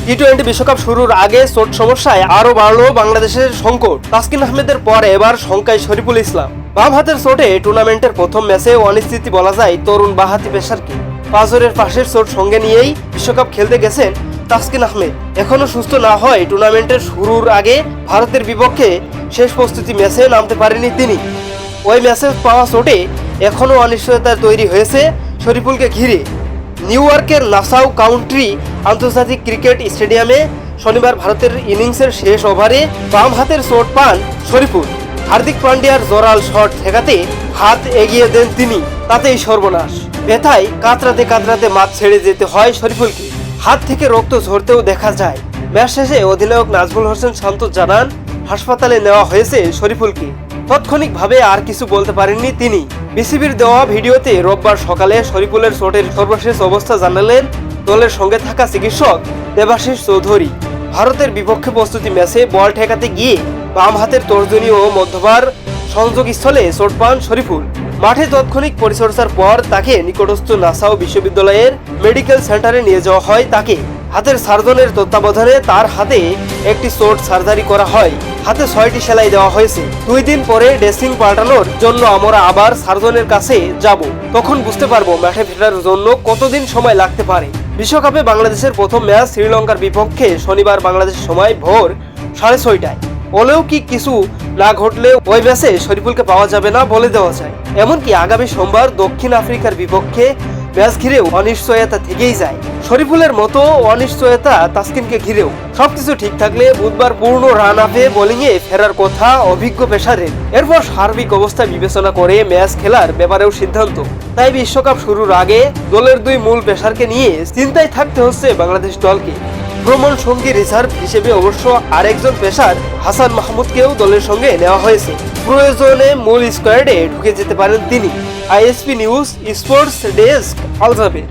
টি-20 বিশ্বকাপ শুরুর আগে চোট সমস্যায় আরো বাড়লো বাংলাদেশের সংকট। তাসকিন আহমেদের পর এবার শঙ্কায় শরীফুল ইসলাম। বাম হাতের চোটে টুর্নামেন্টের প্রথম ম্যাচে অনিশ্চিতি বলা যায় তরুণ বাঁহাতি পেসারকে। পাঁজরের পাশের চোট সঙ্গে নিয়েই বিশ্বকাপ খেলতে গেছেন তাসকিন আহমেদ। এখনো সুস্থ না হয় টুর্নামেন্টের শুরুর আগে ভারতের বিপক্ষে শেষ প্রস্তুতি ম্যাচে নামতে পারেনি তিনি। ওই ম্যাচে পাওয়া চোটে এখনও অনিশ্চয়তা তৈরি হয়েছে শরীফুলকে ঘিরে। নিউ ইয়র্কের নাসাউ কাউন্টি আন্তর্জাতিক ক্রিকেট স্টেডিয়ামে শনিবার ভারতের ইনিংসের শেষ ওভারে বাম হাতের চোট পান শরীফুল। হার্দিক পান্ডিয়ার জোরাল শট ঠেকাতে হাত এগিয়ে দেন তিনি, তাতেই সর্বনাশ। ব্যথায় কাতরাতে কাতরাতে মাঠ ছেড়ে যেতে হয় শরীফুলকে। হাত থেকে রক্ত ঝরতেও দেখা যায়। ম্যাচ শেষে অধিনায়ক নাজমুল হোসেন শান্ত জানান, হাসপাতালে নেওয়া হয়েছে শরীফুলকে। তাৎক্ষণিকভাবে আর কিছু বলতে পারেননি তিনি। বিসিবির দেওয়া ভিডিওতে রোববার সকালে শরীফুলের চোটের সর্বশেষ অবস্থা জানালেন দলের সঙ্গে থাকা চিকিৎসক দেবাশিস চৌধুরী। ভারতের বিপক্ষে প্রস্তুতি ম্যাচে বল ঠেকাতে গিয়ে বাম হাতের তর্জনী ও মধ্যভার সংযোগস্থলে চোট পান শরীফুল। মাঠে তাৎক্ষণিক পরিচর্যার পর তাকে নিকটস্থ নাসাউ বিশ্ববিদ্যালয়ের মেডিকেল সেন্টারে নিয়ে যাওয়া হয়। তাকে হাতের সার্জনের তত্ত্বাবধানে তার হাতে একটি চোট সার্জারি করা হয়। হাতে 6টি সেলাই দেওয়া হয়েছে। 2 দিন পরে ড্রেসিং পাল্টানোর জন্য আমরা আবার সার্জনের কাছে যাব। তখন বুঝতে পারবো মাঠে ফেরার জন্য কতদিন সময় লাগতে পারে। বিশ্বকাপে বাংলাদেশের প্রথম ম্যাচ শ্রীলঙ্কার বিপক্ষে শনিবার বাংলাদেশ সময় ভোর 6:30টায়। অলৌকিক কিছু না ঘটলে ওই ম্যাচে শরীফুলকে পাওয়া যাবে না বলে দেওয়া যায়। এমনকি আগামী সোমবার দক্ষিণ আফ্রিকার বিপক্ষে ম্যাচ ঘিরেও অনিশ্চয়তা থেকেই যায়। শরীফুলের মতো অনিশ্চয়তা তাসকিনকে ঘিরেও। সবকিছু ঠিক থাকলে বুধবার পূর্ণ রান আপে বোলিংয়ে ফেরার কথা অভিজ্ঞ পেসারের। এরপর সার্বিক অবস্থা বিবেচনা করে ম্যাচ খেলার ব্যাপারেও সিদ্ধান্ত। তাই বিশ্বকাপ শুরুর আগে দলের 2 মূল পেসারকে নিয়ে চিন্তায় থাকতে হচ্ছে বাংলাদেশ দলকে। ভ্রমণ সঙ্গী রিজার্ভ হিসেবে অবশ্য আরেকজন পেসার হাসান মাহমুদকেও দলের সঙ্গে নেওয়া হয়েছে। প্রয়োজনে মূল স্কোয়াডে ঢুকে যেতে পারেন তিনি। আইএসপি নিউজ স্পোর্টস ডেস্ক, আল জাবের।